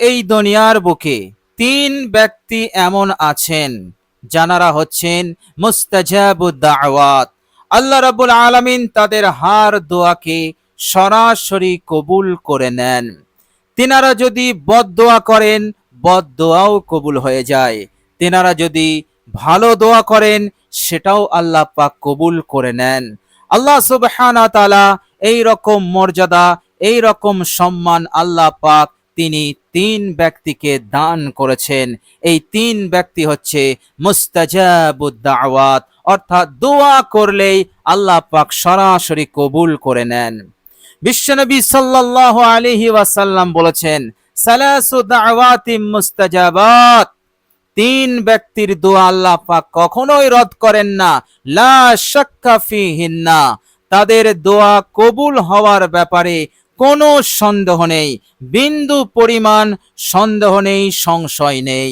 এই দুনিয়ার বুকে তিন ব্যক্তি এমন আছেন যারা হচ্ছেন মুস্তাজাবুদ দাওয়াত। আল্লাহ রাব্বুল আলামিন তাদের হার দোয়াকে সরাসরি কবুল করে নেন। তিনারা যদি বদদোয়া করেন, বদদোয়াও কবুল হয়ে যায়। তিনারা যদি ভালো দোয়া করেন, সেটাও আল্লাহ পাক কবুল করে নেন। আল্লাহ সুবহানাহু ওয়া তাআলা এই রকম মর্যাদা, এই রকম সম্মান আল্লাহ পাক তিনি তিন ব্যক্তিকে দান করেছেন। এই তিন ব্যক্তি হচ্ছে মুস্তাজাবুদ দাওয়াত, অর্থাৎ দোয়া করলেই আল্লাহ পাক সরাসরি কবুল করে নেন। বিশ্বনবী সাল্লাল্লাহু আলাইহি ওয়াসাল্লাম বলেছেন, সালাসু দাওয়াতিম মুস্তাজাবাত, তিন ব্যক্তির দোয়া আল্লাহ পাক কখনোই রদ করেন না। লা শাক্কা ফিহিন্না, তাদের দোয়া কবুল হওয়ার ব্যাপারে কোনো সন্দেহ নেই, বিন্দু পরিমাণ সন্দেহ নেই, সংশয় নেই।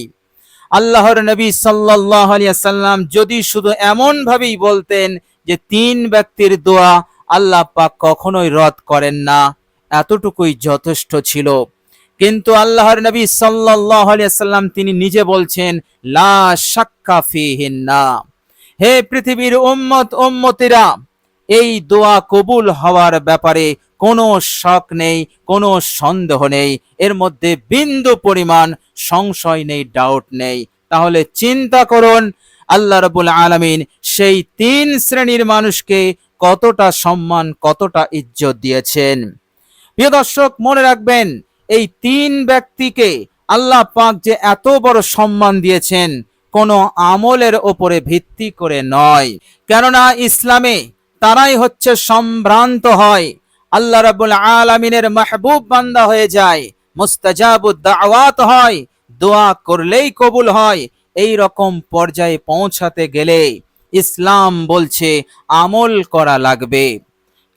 আল্লাহর নবী সাল্লাল্লাহু আলাইহি ওয়াসাল্লাম যদি শুধু এমন ভাবেই বলতেন যে তিন ব্যক্তির দোয়া আল্লাহ পাক কখনোই রদ করেন না, এতটুকুই যথেষ্ট ছিল। কিন্তু আল্লাহর নবী সাল্লাল্লাহু আলাইহি ওয়াসাল্লাম তিনি নিজে বলছেন, লা শাক্কা ফিহিন্না, হে পৃথিবীর উম্মত উম্মতিরা, এই দোয়া কবুল হওয়ার ব্যাপারে কোনো শক নেই, কোনো সন্দেহ নেই, এর মধ্যে বিন্দু পরিমাণ সংশয় নেই, ডাউট নেই। তাহলে চিন্তা করুন আল্লাহ রাব্বুল আলামিন সেই তিন শ্রেণীর মানুষকে কতটা সম্মান, কতটা ইজ্জত দিয়েছেন। প্রিয় দর্শক, মনে রাখবেন এই তিন ব্যক্তিকে আল্লাহ পাক যে এত বড় সম্মান দিয়েছেন, কোনো আমলের ওপরে ভিত্তি করে নয়। কেননা ইসলামে তারাই হচ্ছে সম্ভ্রান্ত হয়, আল্লাহ রাব্বুল আলামিনের মাহবুব বান্দা হয়ে যায়, মুস্তাজাবুদ দাওয়াত হয়, দোয়া করলেই কবুল হয়। এই রকম পর্যায়ে পৌঁছাতে গেলে ইসলাম বলছে আমল করা লাগবে।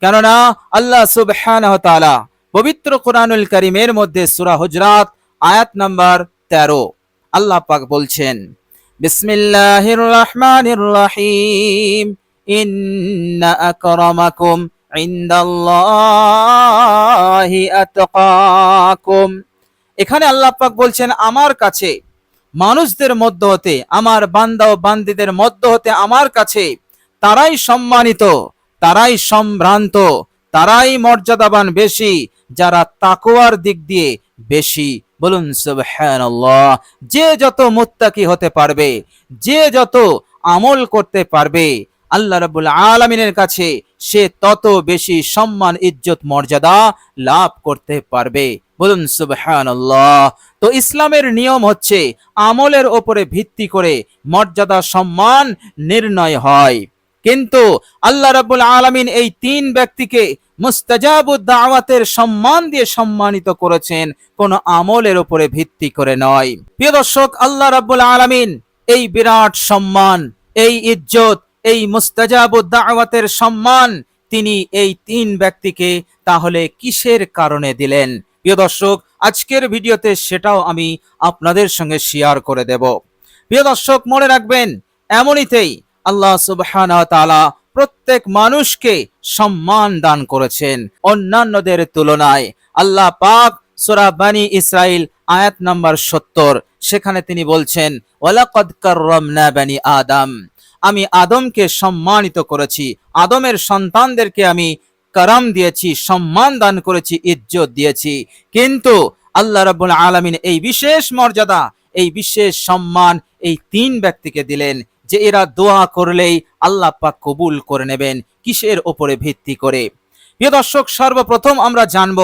কেননা আল্লাহ সুবহানাহু ওয়া তাআলা পবিত্র কোরআনুল কারীমের মধ্যে সূরা হুজরাত আয়াত নাম্বার 13 আল্লাহ পাক বলছেন, বিসমিল্লাহির রহমানির রহিম, ইন্না আকরামাকুম ইনদাল্লাহি আতকাকুম। এখানে আল্লাহ পাক বলছেন আমার কাছে, মানুষদের মধ্য হতে, আমার বান্দা ও বান্দীদের মধ্য হতে আমার কাছে তারাই সম্মানিত, তারাই সম্ভ্রান্ত, তারাই মর্যাদাবান বেশি যারা তাকওয়ার দিক দিয়ে বেশি। বলুন সুবহানাল্লাহ। যে যত মুত্তাকি হতে পারবে, যে যত আমল করতে পারবে, আল্লাহ রাব্বুল আলামিনের কাছে সে তত বেশি সম্মান, ইজ্জত, মর্যাদা লাভ করতে পারবে। বলুন সুবহানাল্লাহ। তো ইসলামের নিয়ম হচ্ছে আমলের ওপরে ভিত্তি করে মর্যাদা, সম্মান নির্ণয় হয়। কিন্তু আল্লাহ রাব্বুল আলামিন এই তিন ব্যক্তিকে মুস্তাজাবুদ দাওয়াতের সম্মান দিয়ে সম্মানিত করেছেন, কোন আমলের উপরে ভিত্তি করে নয়। প্রিয় দর্শক, আল্লাহ রাব্বুল আলামিন এই বিরাট সম্মান, এই ইজ্জত, এই মুস্তাজাবুদ দাওয়াতের সম্মান তিনি এই তিন ব্যক্তিকে তাহলে কিসের কারণে দিলেন? প্রিয় দর্শক, আজকের ভিডিওতে সেটাও আমি আপনাদের সঙ্গে শেয়ার করে দেব। প্রিয় দর্শক, মনে রাখবেন এমনিতেই আল্লাহ সুবহানাহু ওয়া তাআলা প্রত্যেক মানুষকে সম্মান দান করেছেন অন্যান্যদের তুলনায়। আল্লাহ পাক সূরা বনী ইসরাইল আয়াত নাম্বার 70 সেখানে তিনি বলছেন, ওয়ালাকাদ কাররামনা বনী আদম, আমি আদমকে সম্মানিত করেছি, আদমের সন্তানদেরকে আমি কারাম দিয়েছি, সম্মান দান করেছি, ইজ্জত দিয়েছি। কিন্তু আল্লাহ রাব্বুল আলামিন এই বিশেষ মর্যাদা, এই বিশেষ সম্মান এই তিন ব্যক্তিকে দিলেন যে এরা দোয়া করলেই আল্লাহ পাক কবুল করে নেবেন। কিসের উপরে ভিত্তি করে? প্রিয় দর্শক, সর্বপ্রথম আমরা জানব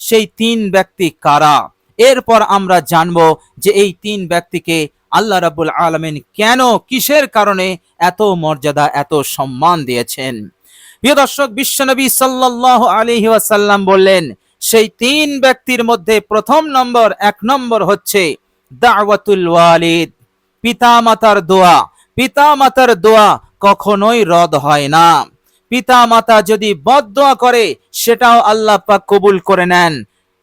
সেই তিন ব্যক্তি কারা। এরপর আমরা জানব যে এই তিন ব্যক্তিকে আল্লাহ রাব্বুল আলামিন কেন, কিসের কারণে এত মর্যাদা, এত সম্মান দিয়েছেন। প্রিয় দর্শক, বিশ্বনবী সাল্লাল্লাহু আলাইহি ওয়াসাল্লাম বললেন সেই তিন ব্যক্তির মধ্যে প্রথম নম্বর, এক নম্বর হচ্ছে দাওয়াতুল ওয়ালিদ, পিতামাতার দোয়া। পিতামাতার দোয়া কখনোই রদ হয় না। পিতামাতা যদি বদদোয়া করে সেটাও আল্লাহ পাক কবুল করে নেন,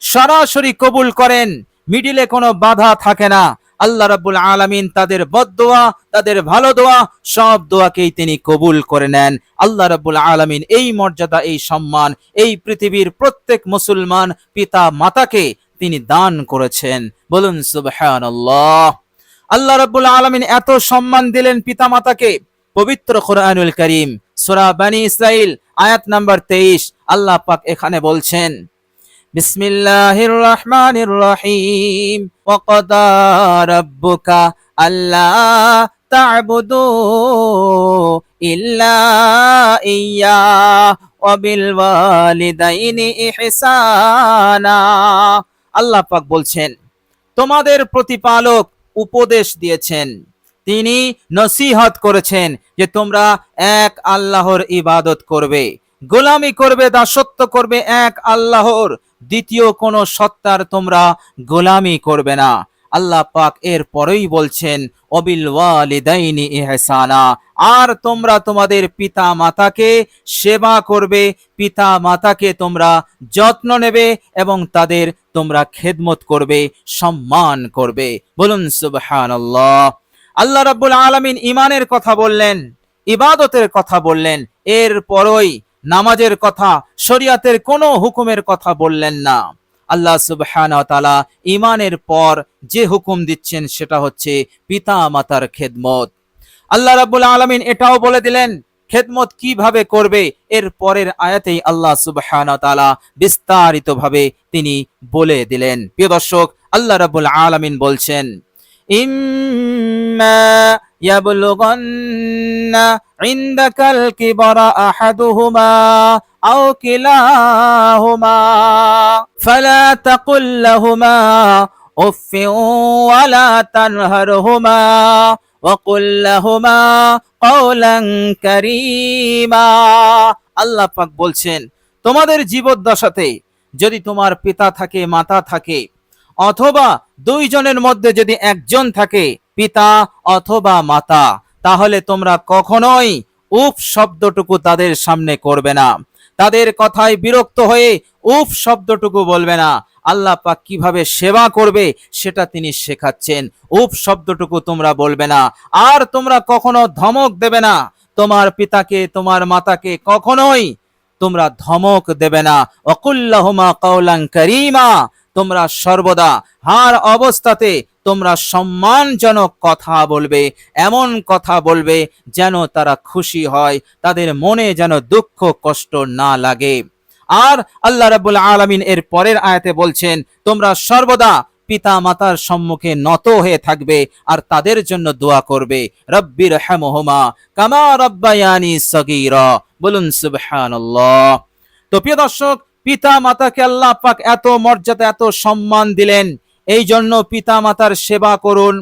সরাসরি কবুল করেন, মিডিলে কোনো বাধা থাকে না। আল্লাহ রাব্বুল আলামিন তাদের বদদোয়া, তাদের ভালো দোয়া, সব দোয়াকেই তিনি কবুল করে নেন। আল্লাহ রাব্বুল আলামিন এই মর্যাদা, এই সম্মান এই পৃথিবীর প্রত্যেক মুসলমান পিতা মাতাকে তিনি দান করেছেন। বলুন সুবহানাল্লাহ। আল্লাহ রাব্বুল আলামিন এত সম্মান দিলেন পিতামাতাকে। পবিত্র কোরআনুল কারীম সূরা বনী ইসরাইল আয়াত নাম্বার 23 আল্লাহ পাক এখানে বলছেন, বিসমিল্লাহির রহমানির রহিম, ওয়া ক্বাদা রাব্বুকা আল্লা তা'বুদু ইল্লা ইয়্যা ওয়া বিল ওয়ালিদাইনি ইহসানা। আল্লাহ পাক বলছেন, তোমাদের প্রতিপালক উপদেশ দিয়েছেন, তিনি নসিহত করেছেন যে তোমরা এক আল্লাহর ইবাদত করবে, গোলামি করবে, দাসত্ব করবে এক আল্লাহর, দ্বিতীয় কোন সত্তার তোমরা গোলামি করবে না। আল্লাহ পাক এর পরেই বলছেন ওয়াবিল ওয়ালিদাইনি ইহসানা, আর তোমরা তোমাদের পিতা মাতাকে সেবা করবে, পিতা মাতাকে তোমরা যত্ন নেবে এবং তাদের তোমরা খেদমত করবে, সম্মান করবে। বলুন সুবহানাল্লাহ। আল্লাহ রাব্বুল আলামিন ঈমানের কথা বললেন, ইবাদতের কথা বললেন, এর পরই নামাজের কথা, শরিয়াতের কোনো হুকুমের কথা বললেন না। আল্লাহ সুবহানাহু ওয়া তাআলা ঈমানের পর যে হুকুম দিচ্ছেন সেটা হচ্ছে পিতা মাতার খেদমত। আল্লাহ রাব্বুল আলামিন এটাও বলে দিলেন খেদমত কিভাবে করবে। এর পরের আয়াতেই আল্লাহ সুবহানাহু ওয়া তাআলা বিস্তারিতভাবে তিনি বলে দিলেন। প্রিয় দর্শক, আল্লাহ রাব্বুল আলামিন বলছেন, ইম্মা ইয়াবলুগান্না ইনদাকাল কিবারা আহাদুহুমা আও কিলাহুমা ফালা তাকুল লাহুমা উফফিন ওয়ালা তানহারহুমা ওয়াকুল লাহুমা কাওলান কারীমা। আল্লাহ পাক বলছেন, তোমাদের জীবদ্দশাতে যদি তোমার পিতা থাকে, মাতা থাকে, অথবা দুইজনের মধ্যে যদি একজন থাকে, পিতা অথবা মাতা, তাহলে তোমরা কখনোই উফ শব্দটুকু তাদের সামনে করবে না, তাদের কথায় বিরক্ত হয়ে উফ শব্দটুকু বলবে না। আল্লাহ পাক কিভাবে সেবা করবে সেটা তিনি শেখাচ্ছেন। উফ শব্দটুকু তোমরা বলবে না, আর তোমরা কখনো ধমক দেবে না। তোমার পিতাকে, তোমার মাতাকে কখনোই তোমরা ধমক দেবে না। ওয়াকুল লাহুমা কাওলান কারীমা, তোমরা সর্বদা হার অবস্থাতে তোমরা সম্মানজনক কথা বলবে, এমন কথা বলবে যেন তারা খুশি হয়, তাদের মনে যেন দুঃখ কষ্ট না লাগে। আর আল্লাহ রাব্বুল আলামিন এর পরের আয়াতে বলছেন, তোমরা সর্বদা পিতা মাতার সম্মুখে নত হয়ে থাকবে আর তাদের জন্য দোয়া করবে, রব্বির হামহুমা কামা রাব্বায়ানি সগীরা। বলুন সুবহানাল্লাহ। তো প্রিয় দর্শক, পিতা মাতাকে আল্লাহ পাক এত মর্যাদা, এত সম্মান দিলেন, এই জন্য পিতা মাতার সেবা করুন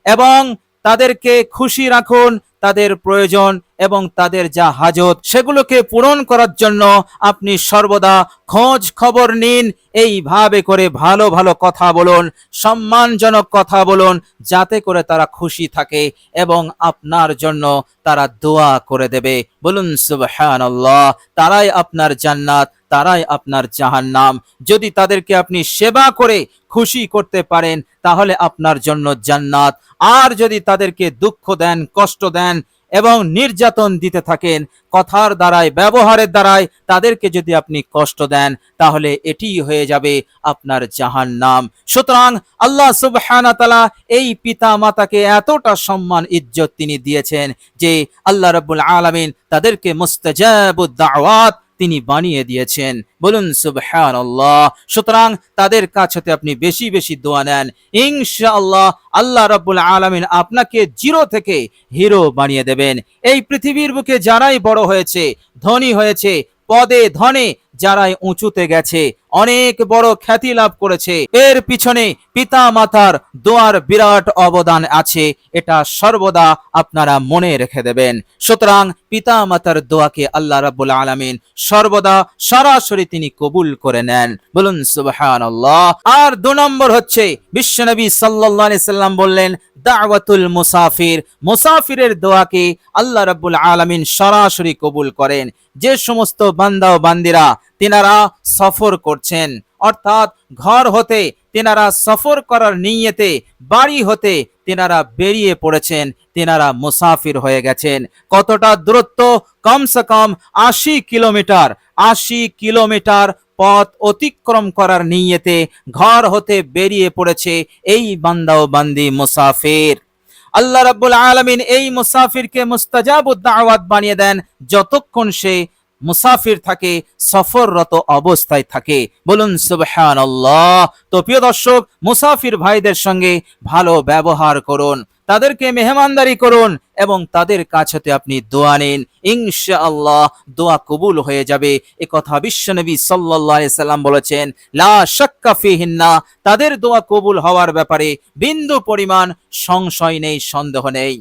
এবং তাদেরকে খুশি রাখুন। তাদের প্রয়োজন এবং তাদের যা হাজত সেগুলোকে পূরণ করার জন্য আপনি সর্বদা খোঁজ খবর নিন। এইভাবে করে ভালো ভালো কথা বলুন, সম্মানজনক কথা বলুন, যাতে করে তারা খুশি থাকে এবং আপনার জন্য তারা দোয়া করে দেবে। বলুন সুবহানাল্লাহ। তারাই আপনার জান্নাত, তারাই আপনার জাহান্নাম। যদি তাদেরকে আপনি সেবা করে খুশি করতে পারেন তাহলে আপনার জন্য জান্নাত, আর যদি তাদেরকে দুঃখ দেন, কষ্ট দেন এবং নির্যাতন দিতে থাকেন, কথার দ্বারায়, ব্যবহারের দ্বারায় তাদেরকে যদি আপনি কষ্ট দেন, তাহলে এটি হয়ে যাবে আপনার জাহান্নাম। সুতরাং আল্লাহ সুবহানাহু ওয়া তাআলা এই পিতা মাতাকে এতটা সম্মান ইজ্জত তিনি দিয়েছেন যে আল্লাহ রাব্বুল আলামিন তাদেরকে মুস্তাজাবুদ দাওয়াত তিনি বানিয়ে দিয়েছেন। বলুন সুবহানাল্লাহ। সুতরাং তাদের কাছ হতে আপনি বেশি বেশি দোয়া নেন, ইনশাআল্লাহ আল্লাহ রাব্বুল আলামিন আপনাকে জিরো থেকে হিরো বানিয়ে দেবেন। এই পৃথিবীর বুকে যারাই বড় হয়েছে, ধনী হয়েছে, পদে ধনে যারাই উঁচুতে গেছে, অনেক বড় খ্যাতি লাভ করেছে, এর পিছনে পিতা মাতার দোয়ার বিরাট অবদান আছে, এটা সর্বদা আপনারা মনে রেখে দেবেন। সুতরাং পিতা মাতার দোয়াকে আল্লাহ রাব্বুল আলামিন সর্বদা সরাসরি তিনি কবুল করে নেন। বলুন সুবহানাল্লাহ। আর 2 নম্বর হচ্ছে বিশ্বনবী সাল্লাল্লাহু আলাইহি সাল্লাম বললেন, দাওয়াতুল মুসাফির, মুসাফিরের দোয়াকে আল্লাহ রাব্বুল আলামিন সরাসরি কবুল করেন। যে সমস্ত বান্দা ও বান্দিরা তিনারা সফর করছেন, অর্থাৎ ঘর হতে তিনারা সফর করার নিয়তে বাড়ি হতে তিনারা বেরিয়ে পড়েছেন, তিনারা মুসাফির হয়ে গেছেন। কতটা দূরত্ব? কমসে কম 80 কিলোমিটার। 80 কিলোমিটার পথ অতিক্রম করার নিয়তে ঘর হতে বেরিয়ে পড়েছে এই বান্দা ও বান্দি মুসাফির। আল্লাহ রাব্বুল আলামিন এই মুসাফিরকে মুস্তাজাবুদ দাওয়াত বানিয়ে দেন যতক্ষণ সে মুসাফির থাকে, সফররত অবস্থায় থাকে। বলুন সুবহানাল্লাহ। তো প্রিয় দর্শক, মুসাফির ভাইদের সঙ্গে ভালো ব্যবহার করুন, তাদেরকে মেহমানদারি করুন এবং তাদের কাছ হতে আপনি দোয়া নিন, ইনশাআল্লাহ দোয়া কবুল হয়ে যাবে। এ কথা বিশ্বনবী সাল্লাল্লাহু আলাইহি সাল্লাম বলেছেন, লা শাক্কা ফিহিন্না, তাদের দোয়া কবুল হওয়ার ব্যাপারে বিন্দু পরিমাণ সংশয় নেই, সন্দেহ নেই।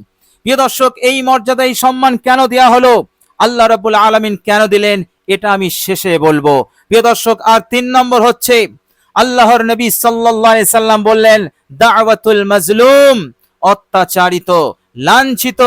প্রিয় দর্শক, এই মর্যাদা, এই সম্মান কেন দেয়া হলো, আল্লাহ রাব্বুল আলামিন কেন দিলেন, এটা আমি শেষে বলবো। প্রিয় দর্শক, আর 3 নম্বর হচ্ছে, আল্লাহর নবী সাল্লাল্লাহু আলাইহি সাল্লাম বললেন, দাওয়াতুল মাজলুম, অত্যাচারিত লাঞ্ছিত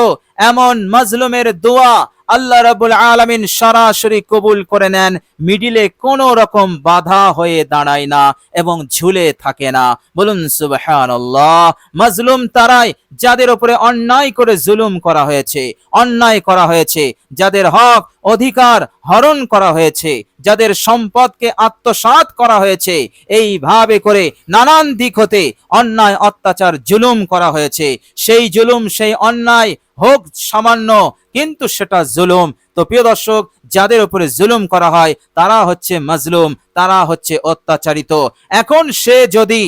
এমন মাজলুমের দোয়া আল্লাহ রাব্বুল আলামিন সরাসরি কবুল করে নেন, মিডিলে কোনো রকম বাধা হয়ে দাঁড়ায় না এবং ঝুলে থাকে না। বলুন সুবহানাল্লাহ। মাজলুম তারাই যাদের উপরে অন্যায় করে জুলুম করা হয়েছে, অন্যায় করা হয়েছে, যাদের হক অধিকার হরণ করা হয়েছে, যাদের সম্পদকে আত্মসাৎ করা হয়েছে, এইভাবে করে নানান দিক হতে অন্যায় অত্যাচার জুলুম করা হয়েছে। সেই জুলুম, সেই অন্যায় হোক সামান্য, কিন্তু সেটা জুলুম। তো প্রিয় দর্শক, যাদের উপরে জুলুম করা হয় তারা হচ্ছে মাজলুম, তারা হচ্ছে অত্যাচারিত। এখন সে যদি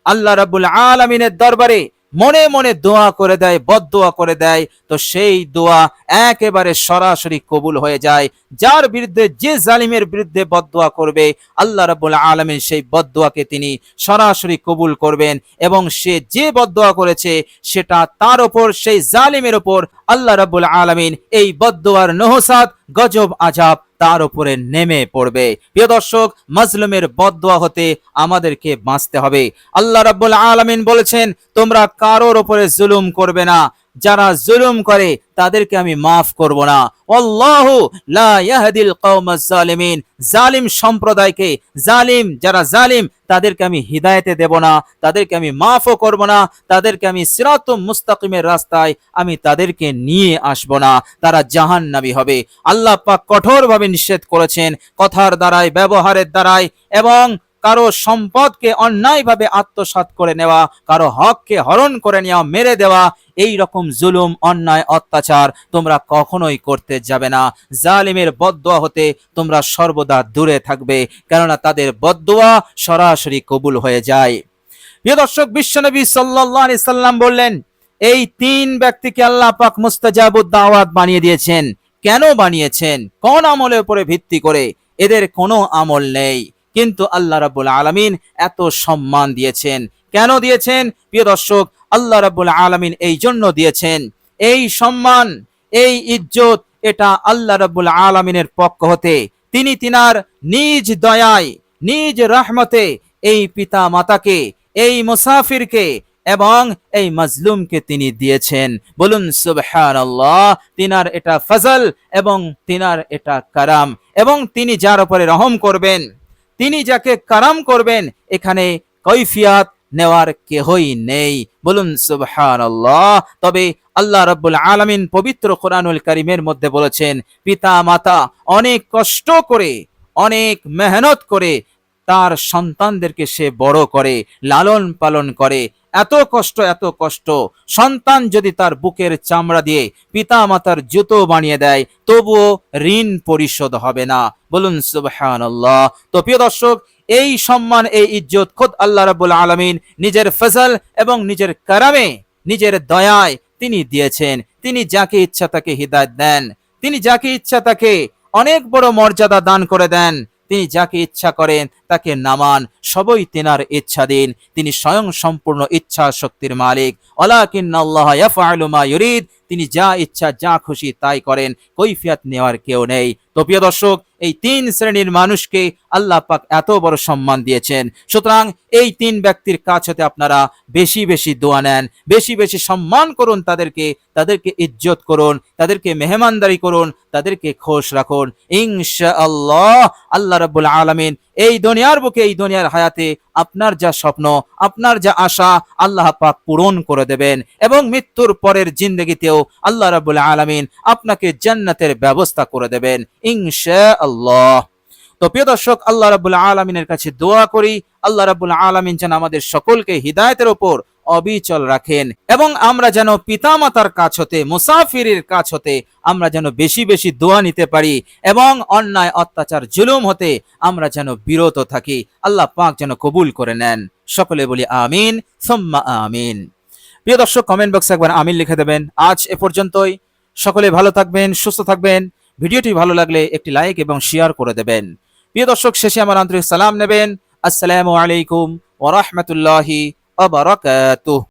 আল্লাহ রাব্বুল আলামিনের দরবারে মনে মনে দোয়া করে দেয়, বদদোয়া করে দেয়, তো সেই দোয়া একেবারে সরাসরি কবুল হয়ে যায়। যার বিরুদ্ধে, যে জালিমের বিরুদ্ধে বদদোয়া করবে, আল্লাহ রাব্বুল আলামিন সেই বদদোয়াকে তিনি সরাসরি কবুল করবেন এবং সে যে বদদোয়া করেছে সেটা তার উপর, সেই জালিমের উপর আল্লাহ রাব্বুল আলামিন এই বদদোয়ার নহসাত, গজব, আযাব তার উপরে নেমে পড়বে। প্রিয় দর্শক, মাজলুমের বদদোয়া হতে আমাদেরকে বাঁচতে হবে। আল্লাহ রাব্বুল আলামিন বলেছেন, তোমরা কারোর উপরে জুলুম করবে না, যারা জুলুম করে তাদেরকে আমি মাফ করব না। আল্লাহু লা ইয়াহদিল কওমাজ জালিমিন, জালিম সম্প্রদায়কে, জালিম যারা জালিম তাদেরকে আমি হিদায়াতে দেব না, তাদেরকে আমি মাফও করব না, তাদেরকে আমি সিরাতুম মুস্তাকিমের রাস্তায় আমি তাদেরকে নিয়ে আসব না, তারা জাহান্নামী হবে। আল্লাহ পাক কঠোরভাবে নিষেধ করেছেন কথার দ্বারাই, ব্যবহারের দ্বারাই, এবং কারো সম্পদকে অন্যায়ভাবে আত্মসাৎ করে নেওয়া, কারো হককে হরণ করে নেওয়া, মেরে দেওয়া, এই রকম জুলুম, অন্যায়, অত্যাচার তোমরা কখনোই করতে যাবে না। জালিমের বদদোয়া হতে তোমরা সর্বদা দূরে থাকবে, কেননা তাদের বদদোয়া সরাসরি কবুল হয়ে যায়। প্রিয় দর্শক, বিশ্বনবী সাল্লাল্লাহু আলাইহি সাল্লাম বললেন, এই 3 ব্যক্তিকে আল্লাহ পাক মুস্তাজাবুদ দাওয়াত বানিয়ে দিয়েছেন। কেন বানিয়েছেন? কোন আমলের উপরে ভিত্তি করে? এদের কোনো আমল নেই, কিন্তু আল্লাহ রাব্বুল আলামিন এত সম্মান দিয়েছেন। কেন দিয়েছেন? প্রিয় দর্শক, আল্লাহ রাব্বুল আলামিন এই জন্য দিয়েছেন, এই সম্মান, এই ইজ্জত, এটা আল্লাহ রাব্বুল আলামিনের পক্ষ হতে তিনি তিনার নিজ দয়ায়, নিজ রহমতে এই পিতা মাতাকে, এই মুসাফিরকে এবং এই মাজলুমকে তিনি দিয়েছেন। বলুন সুবহানাল্লাহ। তিনার এটা ফজল এবং তিনার এটা কারাম, এবং তিনি যার উপরে রহম করবেন, তিনি যাকে কারাম করবেন, এখানে কৈফিয়াত নেওয়ার কেহই নেই। বলুন সুবহানাল্লাহ। তবে আল্লাহ রাব্বুল আলামিন পবিত্র কোরআনুল কারীমের মধ্যে বলেছেন, পিতা মাতা অনেক কষ্ট করে, অনেক মেহনত করে তার সন্তানদেরকে সে বড় করে, লালন পালন করে। এত কষ্ট, এত কষ্ট, সন্তান যদি তার বুকের চামড়া দিয়ে পিতা মাতার জুতো বানিয়ে দেয়, তবুও ঋণ পরিশোধ হবে না। বলুন সুবহানাল্লাহ। তো প্রিয় দর্শক, এই সম্মান, এই ইজ্জত খোদ আল্লাহ রাব্বুল আলামিন নিজের ফজল এবং নিজের কারামে, নিজের দয়ায় তিনি দিয়েছেন। তিনি যাকে ইচ্ছা তাকে হিদায়াত দেন, তিনি যাকে ইচ্ছা তাকে অনেক বড় মর্যাদা দান করে দেন, তিনি যাকে ইচ্ছা করেন তাকে নামান, সবই তিনার ইচ্ছাধীন। তিনি স্বয়ং সম্পূর্ণ ইচ্ছা শক্তির মালিক। ওয়ালাকিন্নাল্লাহ ইয়াফআলু মা ইউরিদ, তিনি যা ইচ্ছা, যা খুশি তাই করেন, কৈফিয়ত নেওয়ার কেউ নেই। তো প্রিয় দর্শক, এই 3 শ্রেণীর মানুষকে আল্লাহ পাক এত বড় সম্মান দিয়েছেন। সুতরাং এই 3 ব্যক্তির কাছ হতে আপনারা বেশি বেশি দোয়া নেন, বেশি বেশি সম্মান করুন তাদেরকে, তাদেরকে ইজ্জত করুন, তাদেরকে মেহমানদারি করুন, তাদেরকে খুশ রাখুন। ইনশাআল্লাহ আল্লাহ রাব্বুল আলামিন এই দুনিয়ার বুকে, এই দুনিয়ার হায়াতে আপনার যা স্বপ্ন, আপনার যা আশা, আল্লাহ পাক পূরণ করে দেবেন, এবং মৃত্যুর পরের জিন্দেগিতেও আল্লাহ রাব্বুল আলামিন আপনাকে জান্নাতের ব্যবস্থা করে দেবেন ইনশাআল্লাহ। তো প্রিয় দর্শক, আল্লাহ রাব্বুল আলামিনের কাছে দোয়া করি আল্লাহ রাব্বুল আলামিন যেন আমাদের সকলকে হিদায়াতের উপর অবিচল রাখেন, এবং আমরা যেন পিতামাতার কাছ হতে, মুসাফিরের কাছ হতে আমরা যেন বেশি বেশি দোয়া নিতে পারি, এবং অন্যায় অত্যাচার জুলুম হতে আমরা যেন বিরত থাকি। আল্লাহ পাক যেন কবুল করে নেন। সকলে বলি আমিন সুম্মা আমিন। প্রিয় দর্শক, কমেন্ট বক্সে একবার আমিন লিখে দেবেন। আজ এ পর্যন্তই। সকলে ভালো থাকবেন, সুস্থ থাকবেন। ভিডিওটি ভালো লাগলে একটি লাইক এবং শেয়ার করে দেবেন। প্রিয় দর্শক, শেষে আমার আন্তরিক সালাম নেবেন। আসসালামু আলাইকুম ওয়া রাহমাতুল্লাহি ওয়া বারাকাতুহু।